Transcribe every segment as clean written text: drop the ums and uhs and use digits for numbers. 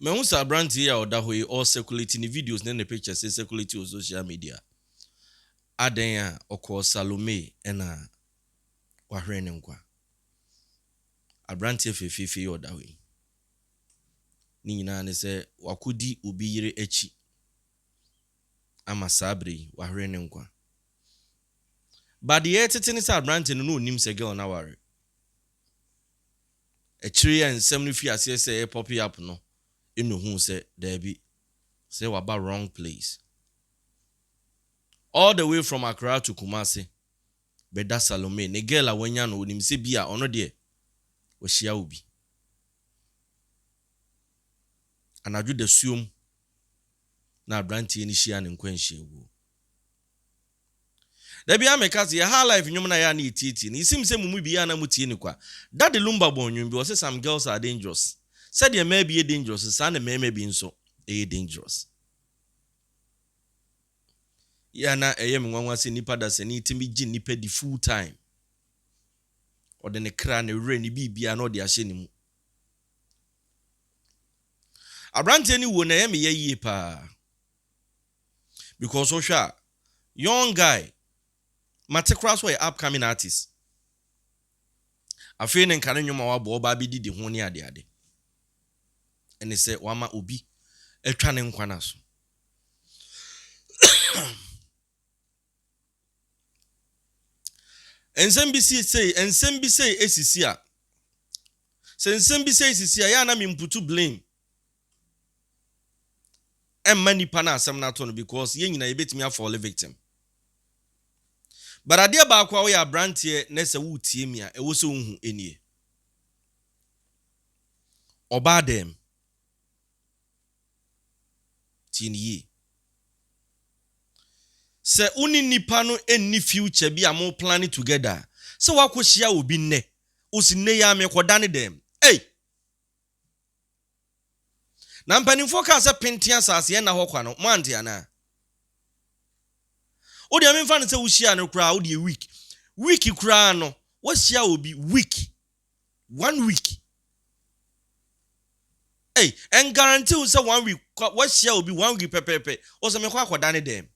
Me hu sa brand here or da hoy all circulating videos na pictures circulate on social media. Aden a okọ Salome na wahwe ne nkwa. Abrante fefe or da hoy. Ni nyina ne se wakodi obi yire echi. Ama sabre wahwe ne nkwa. But the etete sa abrante no nim se girl na ware. Echiri ya nsem no fi ase se pop up no. Inu hu se there be say waba wrong place. All the way from Accra to Kumasi. Beda Salome ne girl a wanya no nim se bia ono de wo hia obi. Anadwo da suom na abrante ni hia ne nkwanhia wu. Da bia mekaze ya ha life nyum na ya na etiti. Ni sim se mumu bia na mutie ni kwa. That the lumba bonwum bi o say some girls are dangerous. Said they may be dangerous, san may be nso dangerous. Ya na eyem nwanwa se nipa da se ni timi gi nipa di full time. O de ne kra ne wure ni bibia na o de ahye ni mu. Abrante ni wo na yem ye yie pa. Because osha young guy Matekras were upcoming artist. Afi ne nkane nwoma wa bo ba bi di ho ne ade. Ene se wama obi etwa ne nkwa na so. Ensem bi say esisi a. Se ensem bi say esisi a ya na mimputu blame. Emma nipa na asem na to no because ye nyina ye betimi afall victim. But ade ba akwa wo ya brantie na se wutie mi a ewo se unhu enie. Oba dem tiniye. Se uni nipa no enni future bi amo planning together. Se wakohia obi nne. Osine ya me kodane dem. Hey. Na mpanimfo ka se pentia asase na hokwa no. Mante ana. Odi amemfa ne se wuhia no kra odi week. Week kra no. Wahia obi week. 1 week. Hey, and guarantee you say 1 week. Wahia obi 1 week pepepe. O se me kwa kodane dem.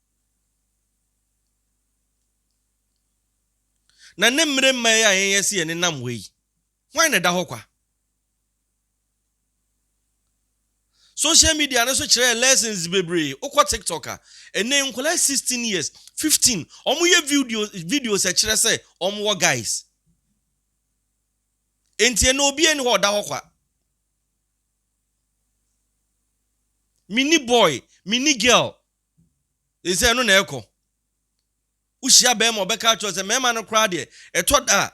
Na nemre mma ya yesi ene nam wei. Why na da hokwa? Social media na so kire lessons bebre. Okwa TikToker. Ene nkola 16 years, 15. Omo ye videos e kire say omo guys. Enti ene obi eni ho da hokwa. Mini boy, mini girl. They say no na eko. Ushia be mo beka cho se mema no kra de etoda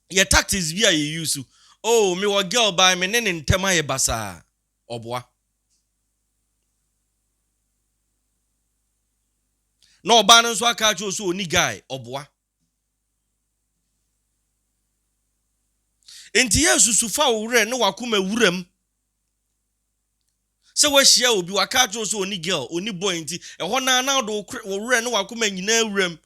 ye tactics bi a ye use. Oh, me wo girl by me ne ntema ye basa oboa. No ba no so aka cho so oni guy oboa. Enti yesu sufa wure ne wakoma wuram. Se we hia obi waka cho so oni girl, oni boy enti ho na do wure ne wakoma nyina wuram.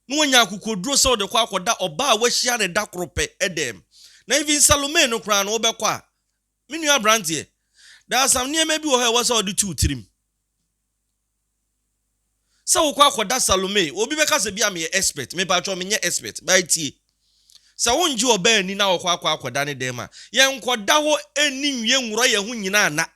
No wanya akukodro so de kwa akoda oba a wahia ne da krope edem. Na even Salome no kra no obekwa. Me nua brantie. There are some near maybe wo he was all the two trim. Se wo kwa akoda Salome, obi beka se bia me expert, me ba cho me nye expert, ba tie. Se wonji oba ani na wo kwa akoda ne dem a, ye nkoda ho eni nwie nwuro ye ho nyina na.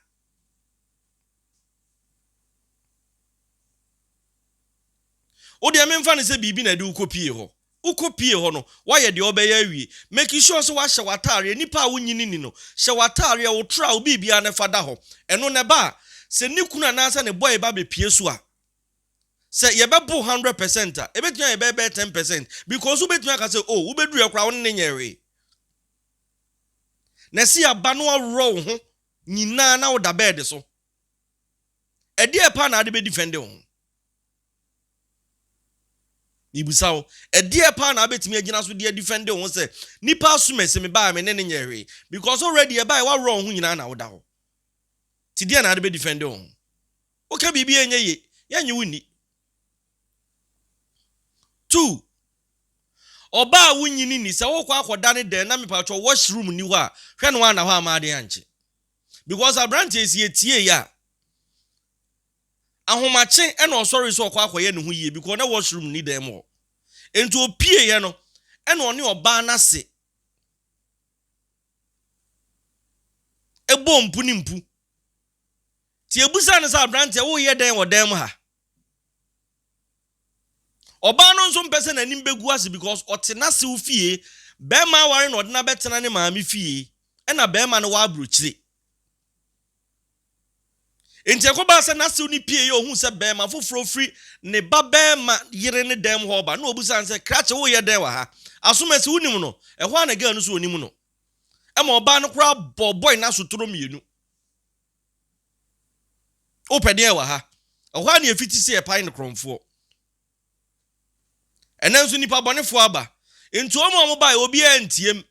Odi amemfa ne se bibi na de ukopie ho. Ukopie ho no, why de obeye awie. Make sure so wa hye watare nipa a wonyini ni no. Hye watare a wo tra obi bia ne fada ho. Eno ne ba, se nikuna na asa ne boy ba be pie so a. Se ye be bo 100% a, e betua ye be 10% because u betua ka se oh, u bedu ye kra won ne nyewe. Na si aba no ro ho, nyina na wo da bed so. E de pa na ade be defend ho. Ibusao edie pa na abetimi agina so de defend ho se nipa asumese me ba me ne nyehwe because already e ba wa wrong ho nyina na woda ho ti dia na ade be defend ho o ka bibi enye ye ya nye wuni 2 oba wunyini ni se wo kwa akoda ne den na me pa cho washroom ni ho a hwe no na ho amade anche because abrante is tie ya ahomache e no sorry so kwa akoye ne ho yie because na washroom ni dem ho enti opie ye no e no ne oba na se ebo mpu ni mpu ti ebusa ne sa abrante wo ye den wo dem ha oba no nso mpese na nim begu ase because otena se wo fie be ma ware no odena betena ne maami fie e na be ma no wa abrochire enti ekoba se na se ni pie ye ohun se be ma foforo free ne ba be ma yire ne dem ho ba na obusa se krache wo ye den wa ha asomase wunim no ehwa na ga no so onim no e ma oba no kra boy na sotoro mienu opede e wa ha ehwa na efiti se e pai ne kromfo enanso nipa bonefo aba enti omo ba obi antiem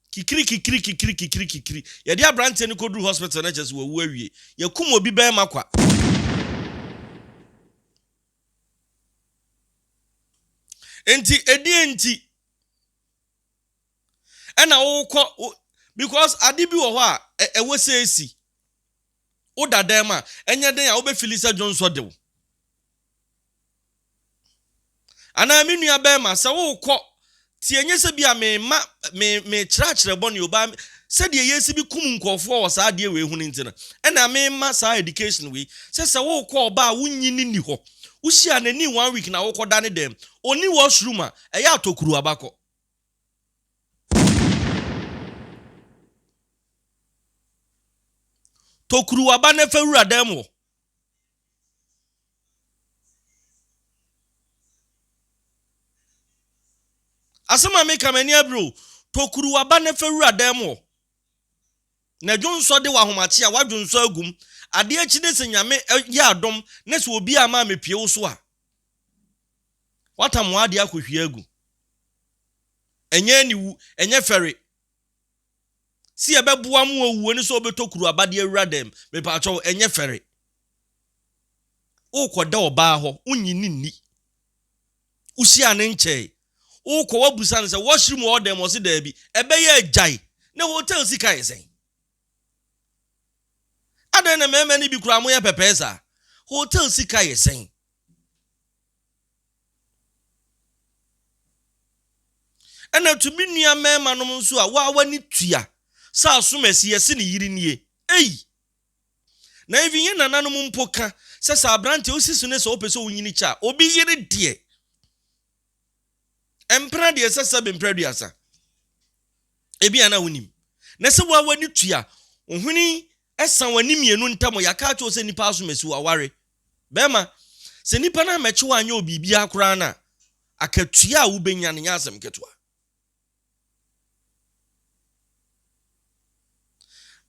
kikiri yedi abrante ne kodru hospital na chese wo awie yakum obi ben makwa enti enti ena wo because ade bi wo ho a ewo seesi wo dadam a enye den a wo be filisa jonso dewo ana me nua ben ma se wo kọ tie enye se bia me chira boni oba se de yesi bi kum nkofo wo sa de we hu ni ntina ena me ma sa education we se wo kọ oba wunyini ni ho wo hia na ni 1 week na wo kọ da ne dem oni washroom a eya atokuru abakọ tokuru aba na fewura dem wo asema me kamani abro tokuru waba na fewura dem na dwonso de wa homache a wadwonso agum ade achi ne senyame ya adom na se obi ama mepie wo so a watam ade akohwie agu enye niwu enye fere si ebeboa mu owuo ne so obetokuru abade awura dem me pa acho enye fere ukoda oba ho unyini ni usia ne nche uko wabusa ne se washroom o dem o se da bi ebe ye agai na hotel sika yesen adan na meme ni bi kura mo ye pepesa hotel sika yesen ena tumi nua mema no nso a wa wani tua sa asomasi yesi ne yiri nie na evinye nananom mpoka se sa abrante osisu ne so opese onyini cha obi yiri de empra de sesa be mpra duasa ebi ana wonim na se wa wani tua ohuni esan wani mienu ntamo yaka cho se nipa asomasi wa ware bema se nipa na meche wa anya obibi akora na akatua wo benya ne nyasem ketua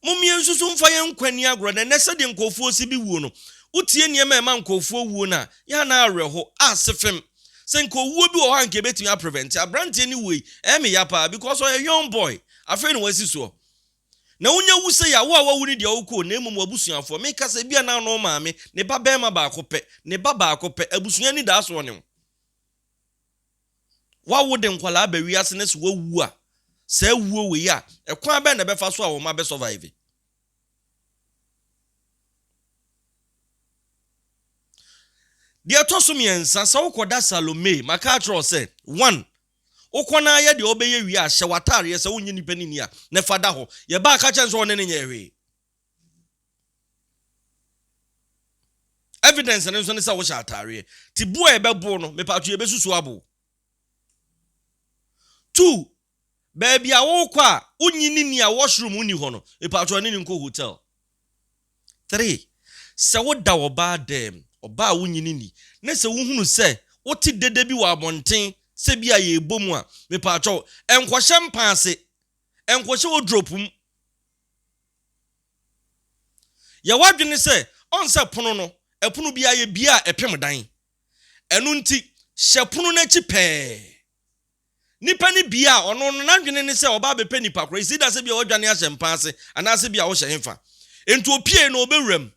mumie nsusu mfa ye nkwani agro na nese de nkofuo si bi wuo no utie niema ema nkofuo wuo na ya na areho asefem se nkowuo bi wo ha nke betimi prevent abrante ni wei eme ya pa because o a young boy afei no wasi so na unya wuse ya wo a wawuni de okuo na emum abusuafo me kasa bia na no maame ne ba bema ba akope ne baba akope abusua ni da so ne wawo de nkwala abawi ase ne so wawu a se wuo we ya ekwan be na befa so a wo ma be survive dia tosum yensa sa ukoda Salome maka tro se 1 ukona ye de obeye wi a hye watare se wonyi nipa nini a ne fada ho ye ba ka chenso won ne nyewe evidence ne so ne sa wo sha atare ti bo e bebo no me patu ye besusu abo 2 baby a wo kwa unyini ni a washroom uni ho no e patu ne nko hotel 3 se wo da wo ba dem oba wunyini ni na se wuhunu se woti dede bi wa abonten se bia ye ebomu a me pa acho enkwose mpanse enkwose odropum ya wadwene se onse pono no epono bia ye bia epem dan enu nti hye pono na chi pe nipa ni bia ono no nadwene ne se oba bepe nipa kro isi da se bia wadwane ahye mpanse ana se bia wo hye hemfa enti opie no obewram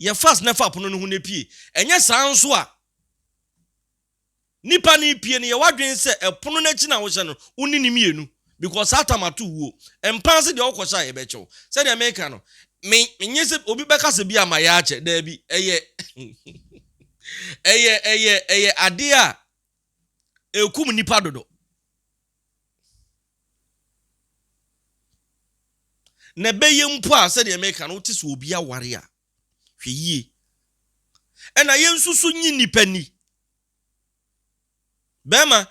ye fast na fa pono no hu na pie enye san so a nipa ni pie ne ye wadwen se epono na chi na wo hye no uni ni mienu because atamatu wo empanse de okosha ye becho say the make no me nyese obi beka se bia ma ya ache da bi eye ade a ekum nipa dodo na beye mpo a say the make no ti so obi aware a hwe yie ena ye nsusu nyi nipa ni bema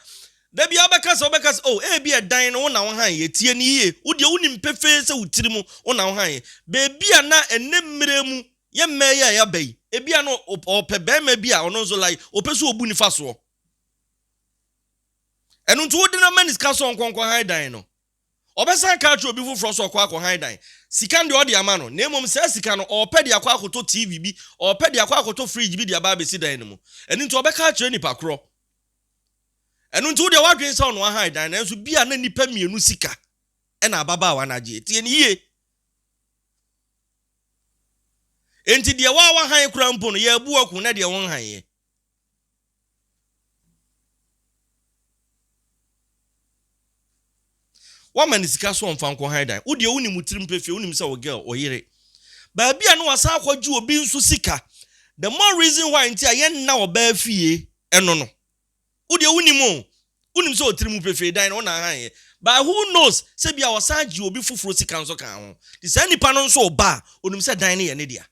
da bia obekasa oh bi edan no na wo han ye tie ni yie wo de wonim pefe se wutiri mu wo na wo han ye bebia na enemre mu ye meye ya bai ebia no ope bema bia ono zo like opeso obu ni faso enu nto wodi na maniska so nkonkon han dan no obesa ka tro obi fufro so akwa han dan sika de odi ama no na emom se sika no ope de akwa akoto tv bi ope de akwa akoto fridge bi de aba besi dan no mu enu nto obeka tro nipa kro enu nto de wadwen se ono han dan na nso bia na nipa mienu sika na ababa wa na je tie ni yie enti de wa han kura mpo no ye abu aku na de won han ye woman sika so mfa nko han dan wo de woni mutirim pefie woni se wo girl oyire ba bia no wasa akwaji obi nso sika the more reason why enti aye na oba fie eno no wo de woni mu unim so otirimu pefie dan no na han ye but who knows se bia wasa agi obi fufuro sika nso kan ho the same nipa no nso oba onim se dan ne ye ne dia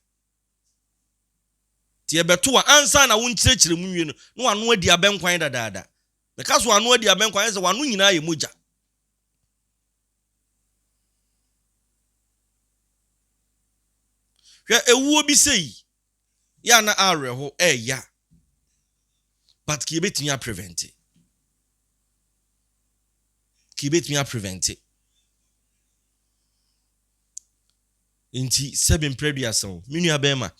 tie beto ansa na wo nkyerechire mu wie no anu adi abenkwan dadaada because anu adi abenkwan se wanu nyina ye moja hwe ewuo bi sei ya na areho ya but ki betimi a prevent inti seven previous so minu abema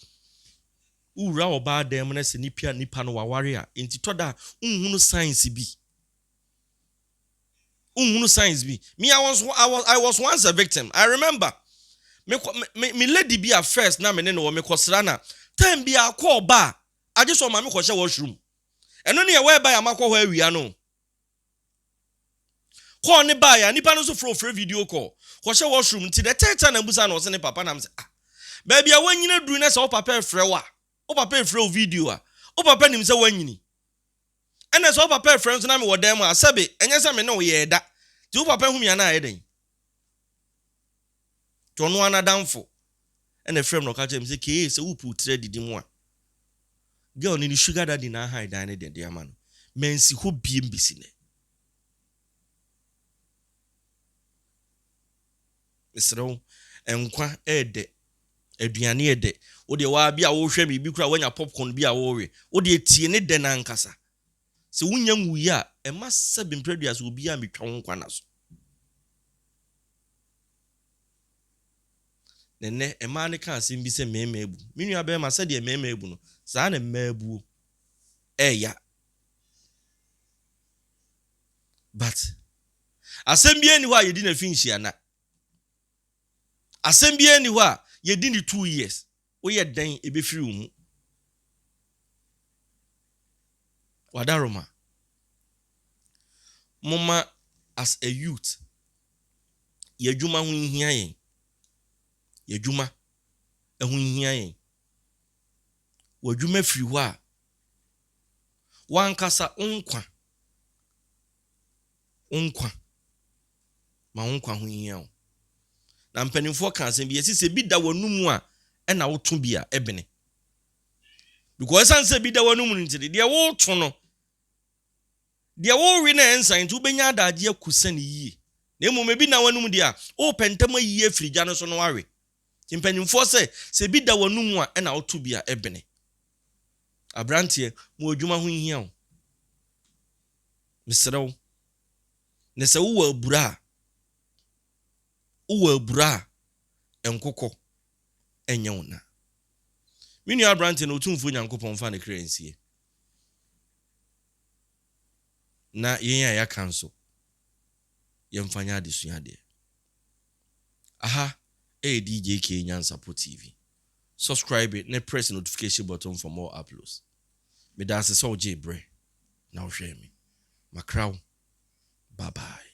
ura oba dem na se nipa no waware a inti toda unhunu science bi me I was once a victim. I remember me lady be at first na me ne no me kwosra na time bi akọ ba I just saw mama kwoshe washroom eno ne ye whereby amakọ ho awia no call ne ba ya nipa no so for video call kwoshe washroom nti the third na busa na o se ne papa na me say baby a wanyina duru na se o papa efre wa o papa efre video a o papa nim se wanyini ena se o papa efre so na me wo dem a sebe enye se me ne wo ye da ti o papa hu mi na ayeden tono anadamfo ena frame no ka chem se ke se wupu tre didi mu a girl ni sugar daddy na hide dan ne de ama no mensi ho biem bisi ne misro enkwa ede aduane ede wo de wa bia wo hwe mi bi kura wanya popcorn bia wo we wo de tie ne de na nkasa se wunya nwuyi a e massa bim produce obi a metwa nkwa na so nene ema ne kan sim bi se mema ebu minu abe ma se de mema ebu no sa na mema ebu ya but asem bi eni ho a yedi na finshi ana asem bi eni ho a yedi ni 2 years wo ye dan ebe firi mu wadaroma mama as a youth yadwuma ho hia yen yadwuma ehun hia yen wadwuma firi ho a wankasa onkwa ma onkwa ho hia o na mpanimfo kan asem bi yesise bi da wanum a na woto bi a ebene because sanse bi da wanum ntiri de wo to no de wo wi na ensan tu benya adaje akusa ne yie na emom bi na wanum de a o pentama yie afirija no so no wawe mpanimfo se bi da wanum a na woto bi a ebene abrantie mo adwuma ho hia o misrew ne se wo abura enkoko enya wona minu abrantie no otumfo nyankopon fa ne krensie na yen ya kanso yemfanya adesua de aha Djka Nyansapo TV subscribe it, press the notification button for more uploads. Me dance so J bre. Now share me. Macrow. Bye bye.